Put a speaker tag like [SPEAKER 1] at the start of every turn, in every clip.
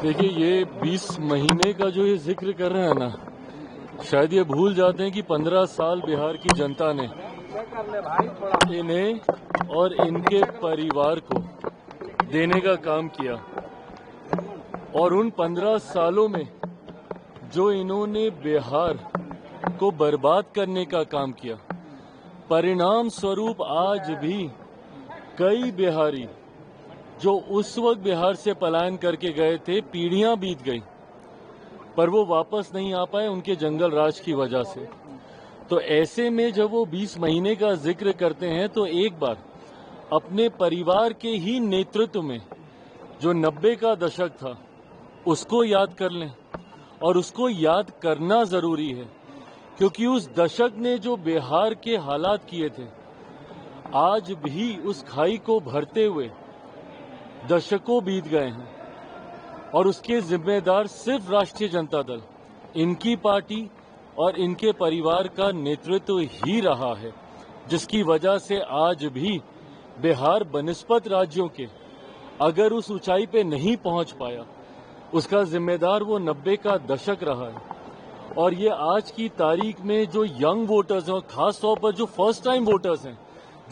[SPEAKER 1] देखिए, ये 20 महीने का जो ये जिक्र कर रहे हैं ना, शायद ये भूल जाते हैं कि 15 साल बिहार की जनता ने इन्हें और इनके परिवार को देने का काम किया। और उन 15 सालों में जो इन्होंने बिहार को बर्बाद करने का काम किया, परिणाम स्वरूप आज भी कई बिहारी जो उस वक्त बिहार से पलायन करके गए थे, पीढ़ियां बीत गई पर वो वापस नहीं आ पाए उनके जंगल राज की वजह से। तो ऐसे में जब वो 20 महीने का जिक्र करते हैं तो एक बार अपने परिवार के ही नेतृत्व में जो 90 का दशक था उसको याद कर लें। और उसको याद करना जरूरी है क्योंकि उस दशक ने जो बिहार के हालात किए थे, आज भी उस खाई को भरते हुए दशकों बीत गए हैं और उसके जिम्मेदार सिर्फ राष्ट्रीय जनता दल, इनकी पार्टी और इनके परिवार का नेतृत्व ही रहा है, जिसकी वजह से आज भी बिहार बनिस्पत राज्यों के अगर उस ऊंचाई पे नहीं पहुंच पाया, उसका जिम्मेदार वो 90 का दशक रहा है। और ये आज की तारीख में जो यंग वोटर्स हैं, खास तौर पर जो फर्स्ट टाइम वोटर्स हैं,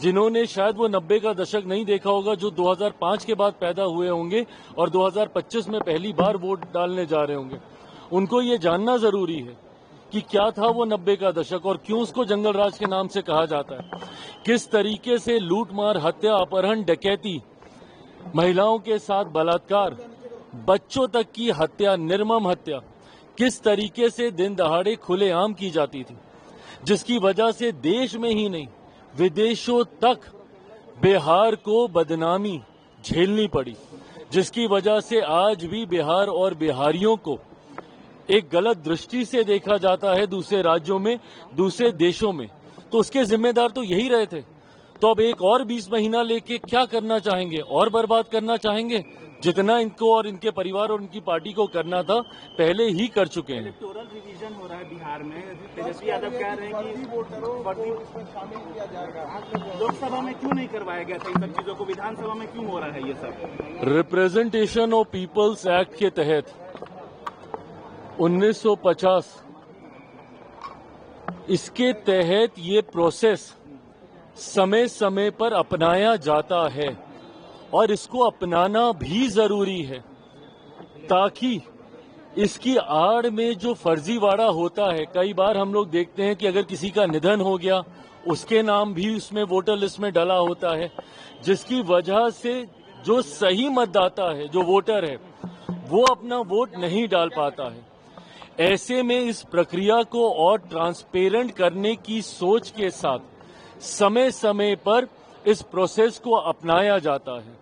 [SPEAKER 1] जिन्होंने शायद वो 90 का दशक नहीं देखा होगा, जो 2005 के बाद पैदा हुए होंगे और 2025 में पहली बार वोट डालने जा रहे होंगे, उनको ये जानना जरूरी है कि क्या था वो 90 का दशक और क्यों उसको जंगल राज के नाम से कहा जाता है। किस तरीके से लूटमार, हत्या, अपहरण, डकैती, महिलाओं के साथ बलात्कार, बच्चों तक की हत्या, निर्मम हत्या किस तरीके से दिन दहाड़े खुलेआम की जाती थी, जिसकी वजह से देश में ही नहीं विदेशों तक बिहार को बदनामी झेलनी पड़ी, जिसकी वजह से आज भी बिहार और बिहारियों को एक गलत दृष्टि से देखा जाता है दूसरे राज्यों में, दूसरे देशों में। तो उसके जिम्मेदार तो यही रहे थे। तो अब एक और 20 महीना लेके क्या करना चाहेंगे? और बर्बाद करना चाहेंगे? जितना इनको और इनके परिवार और इनकी पार्टी को करना था पहले ही कर चुके हैं।
[SPEAKER 2] इलेक्टोरल रिवीजन हो रहा है बिहार में। तेजस्वी यादव कह रहे हैं कि लोकसभा में क्यों नहीं करवाया गया था इन सब चीजों को, विधानसभा में क्यों हो रहा है ये सब?
[SPEAKER 1] रिप्रेजेंटेशन ऑफ पीपल्स एक्ट के तहत 1950 इसके तहत ये प्रोसेस समय समय पर अपनाया जाता है और इसको अपनाना भी जरूरी है, ताकि इसकी आड़ में जो फर्जीवाड़ा होता है, कई बार हम लोग देखते हैं कि अगर किसी का निधन हो गया उसके नाम भी उसमें वोटर लिस्ट में डला होता है, जिसकी वजह से जो सही मतदाता है, जो वोटर है, वो अपना वोट नहीं डाल पाता है। ऐसे में इस प्रक्रिया को और ट्रांसपेरेंट करने की सोच के साथ समय समय पर इस प्रोसेस को अपनाया जाता है।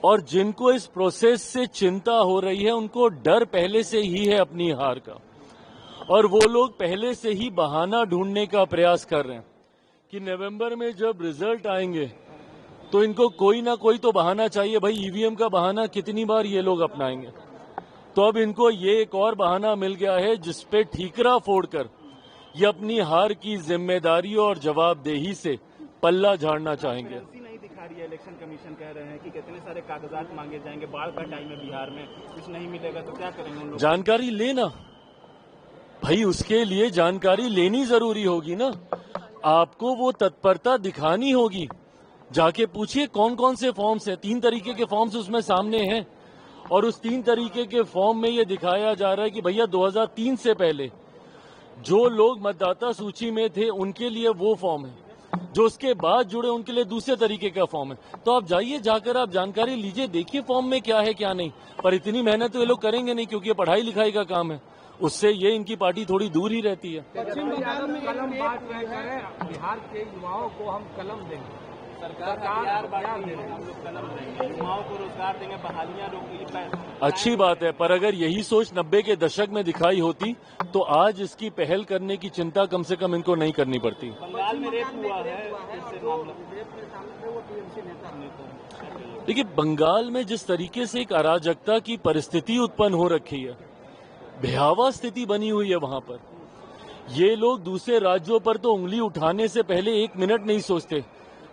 [SPEAKER 1] और जिनको इस प्रोसेस से चिंता हो रही है, उनको डर पहले से ही है अपनी हार का, और वो लोग पहले से ही बहाना ढूंढने का प्रयास कर रहे हैं कि नवंबर में जब रिजल्ट आएंगे तो इनको कोई ना कोई तो बहाना चाहिए। भाई, ईवीएम का बहाना कितनी बार ये लोग अपनाएंगे? तो अब इनको ये एक और बहाना मिल गया है जिसपे ठीकरा फोड़कर ये अपनी हार की जिम्मेदारी और जवाबदेही से पल्ला झाड़ना चाहेंगे।
[SPEAKER 2] नहीं दिखा रही है, इलेक्शन कमीशन कह रहे हैं कि कितने सारे कागजात मांगे जाएंगे, बाढ़ का टाइम है बिहार में, कुछ नहीं मिलेगा तो क्या करेंगे उन लोग?
[SPEAKER 1] जानकारी लेना भाई, उसके लिए जानकारी लेनी जरूरी होगी ना। आपको वो तत्परता दिखानी होगी। जाके पूछिए कौन कौन से फॉर्म्स हैं। 3 तरीके के फॉर्म्स उसमें सामने हैं और उस 3 तरीके के फॉर्म में ये दिखाया जा रहा है कि भैया 2003 से पहले जो लोग मतदाता सूची में थे उनके लिए वो फॉर्म है, जो उसके बाद जुड़े उनके लिए दूसरे तरीके का फॉर्म है। तो आप जाइए, जाकर आप जानकारी लीजिए, देखिए फॉर्म में क्या है क्या नहीं। पर इतनी मेहनत तो ये लोग करेंगे नहीं क्योंकि ये पढ़ाई लिखाई का काम है, उससे ये इनकी पार्टी थोड़ी दूर ही रहती है।
[SPEAKER 3] पश्चिम बंगाल में कलम बांट रहे हैं, बिहार के युवाओं को हम कलम देंगे, सरकार हम लोग कलम देंगे,
[SPEAKER 2] युवाओं को रोजगार देंगे, बहालियां रोकेंगे।
[SPEAKER 1] अच्छी बात है, पर अगर यही सोच 90 के दशक में दिखाई होती तो आज इसकी पहल करने की चिंता कम से कम इनको नहीं करनी पड़ती।
[SPEAKER 2] बंगाल में रेप हुआ है,
[SPEAKER 1] देखिए, बंगाल में जिस तरीके से एक अराजकता की परिस्थिति उत्पन्न हो रखी है, भयावह स्थिति बनी हुई है वहां पर, ये लोग दूसरे राज्यों पर तो उंगली उठाने से पहले 1 मिनट नहीं सोचते,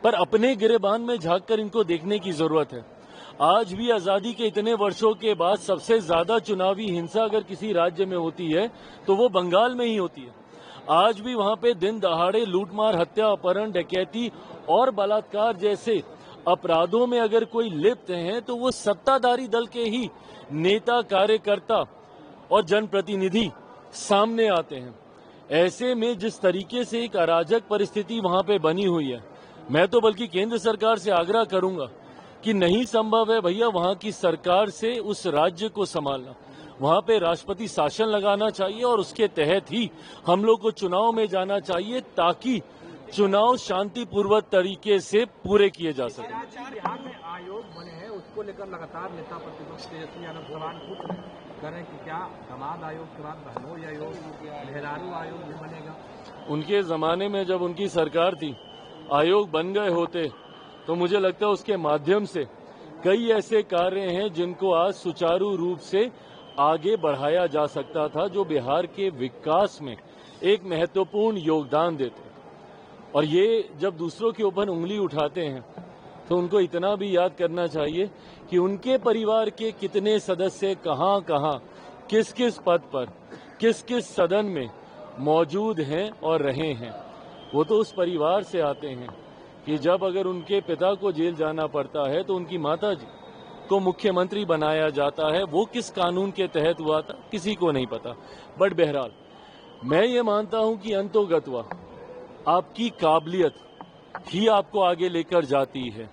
[SPEAKER 1] पर अपने गिरेबान में झांककर इनको देखने की जरूरत है। आज भी आजादी के इतने वर्षों के बाद सबसे ज्यादा चुनावी हिंसा अगर किसी राज्य में होती है तो वो बंगाल में ही होती है। आज भी वहां पे दिन दहाड़े लूटमार, हत्या, अपहरण, डकैती और बलात्कार जैसे अपराधों में अगर कोई लिप्त हैं तो वो सत्ताधारी दल के ही नेता, कार्यकर्ता और जनप्रतिनिधि सामने आते हैं। ऐसे में जिस तरीके से एक अराजक परिस्थिति वहां पे बनी हुई है, मैं तो बल्कि केंद्र सरकार से आग्रह करूंगा कि नहीं संभव है भैया वहां की सरकार से उस राज्य को संभालना। वहां पे राष्ट्रपति शासन लगाना चाहिए और उसके तहत ही हम लोग को चुनाव में जाना चाहिए ताकि चुनाव शांतिपूर्वक तरीके से पूरे किए जा सके।
[SPEAKER 3] बिहार में आयोग बने हैं, उसको लेकर लगातार नेता प्रतिपक्ष तेजस्वी यादव सवाल पूछ रहे हैं कि क्या दामाद आयोग के बाद बहनोई आयोग, मेहरारू आयोग भी बनेगा?
[SPEAKER 1] उनके जमाने में जब उनकी सरकार थी, आयोग बन गए होते तो मुझे लगता है उसके माध्यम से कई ऐसे कार्य हैं जिनको आज सुचारू रूप से आगे बढ़ाया जा सकता था, जो बिहार के विकास में एक महत्वपूर्ण योगदान देते। और ये जब दूसरों के ऊपर उंगली उठाते हैं तो उनको इतना भी याद करना चाहिए कि उनके परिवार के कितने सदस्य कहां कहां, किस किस पद पर, किस किस सदन में मौजूद हैं और रहे हैं। वो तो उस परिवार से आते हैं कि जब अगर उनके पिता को जेल जाना पड़ता है तो उनकी माताजी को मुख्यमंत्री बनाया जाता है। वो किस कानून के तहत हुआ था किसी को नहीं पता। बट बहरहाल मैं ये मानता हूं कि अंतोगत्वा आपकी काबिलियत ही आपको आगे लेकर जाती है।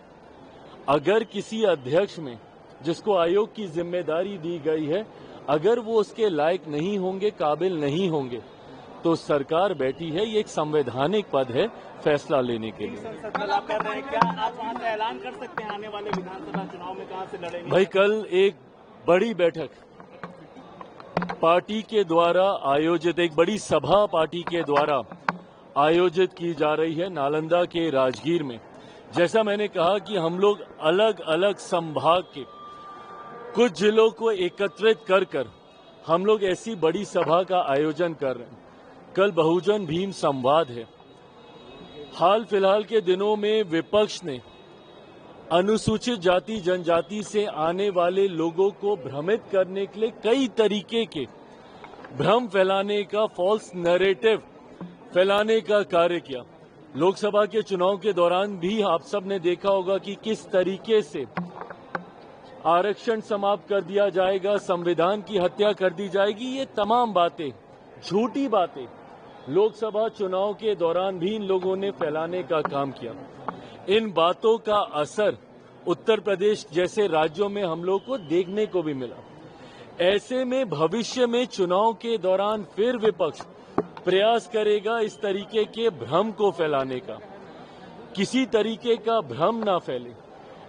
[SPEAKER 1] अगर किसी अध्यक्ष में जिसको आयोग की जिम्मेदारी दी गई है, अगर वो उसके लायक नहीं होंगे, काबिल नहीं होंगे, तो सरकार बैठी है, ये एक संवैधानिक पद है फैसला लेने के लिए।
[SPEAKER 2] आप कर रहे हैं, क्या आप वहां से ऐलान कर सकते हैं आने वाले विधानसभा चुनाव में कहां से लड़ेंगे?
[SPEAKER 1] भाई कल एक बड़ी बैठक पार्टी के द्वारा आयोजित, एक बड़ी सभा पार्टी के द्वारा आयोजित की जा रही है नालंदा के राजगीर में। जैसा मैंने कहा कि हम लोग अलग अलग संभाग के कुछ जिलों को एकत्रित कर हम लोग ऐसी बड़ी सभा का आयोजन कर रहे हैं। कल बहुजन भीम संवाद है। हाल फिलहाल के दिनों में विपक्ष ने अनुसूचित जाति जनजाति से आने वाले लोगों को भ्रमित करने के लिए कई तरीके के भ्रम फैलाने का, फॉल्स नैरेटिव फैलाने का कार्य किया। लोकसभा के चुनाव के दौरान भी आप सब ने देखा होगा कि किस तरीके से आरक्षण समाप्त कर दिया जाएगा, संविधान की हत्या कर दी जाएगी। ये तमाम बातें, झूठी बातें लोकसभा चुनाव के दौरान भी इन लोगों ने फैलाने का काम किया। इन बातों का असर उत्तर प्रदेश जैसे राज्यों में हम लोग को देखने को भी मिला। ऐसे में भविष्य में चुनाव के दौरान फिर विपक्ष प्रयास करेगा इस तरीके के भ्रम को फैलाने का। किसी तरीके का भ्रम ना फैले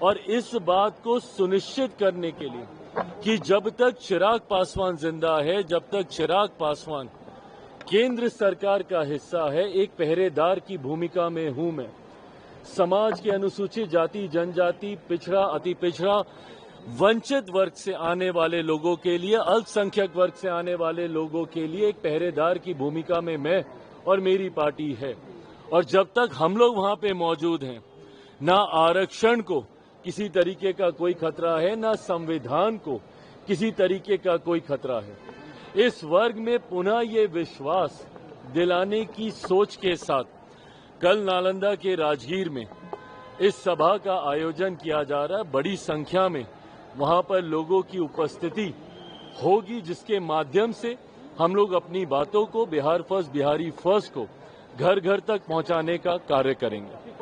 [SPEAKER 1] और इस बात को सुनिश्चित करने के लिए कि जब तक चिराग पासवान जिंदा है, जब तक चिराग पासवान केंद्र सरकार का हिस्सा है, एक पहरेदार की भूमिका में हूं मैं। समाज के अनुसूचित जाति जनजाति, पिछड़ा, अति पिछड़ा, वंचित वर्ग से आने वाले लोगों के लिए, अल्पसंख्यक वर्ग से आने वाले लोगों के लिए एक पहरेदार की भूमिका में मैं और मेरी पार्टी है। और जब तक हम लोग वहां पे मौजूद हैं, ना आरक्षण को किसी तरीके का कोई खतरा है, ना संविधान को किसी तरीके का कोई खतरा है। इस वर्ग में पुनः ये विश्वास दिलाने की सोच के साथ कल नालंदा के राजगीर में इस सभा का आयोजन किया जा रहा है। बड़ी संख्या में वहां पर लोगों की उपस्थिति होगी, जिसके माध्यम से हम लोग अपनी बातों को, बिहार फर्स्ट, बिहारी फर्स्ट को घर घर तक पहुंचाने का कार्य करेंगे।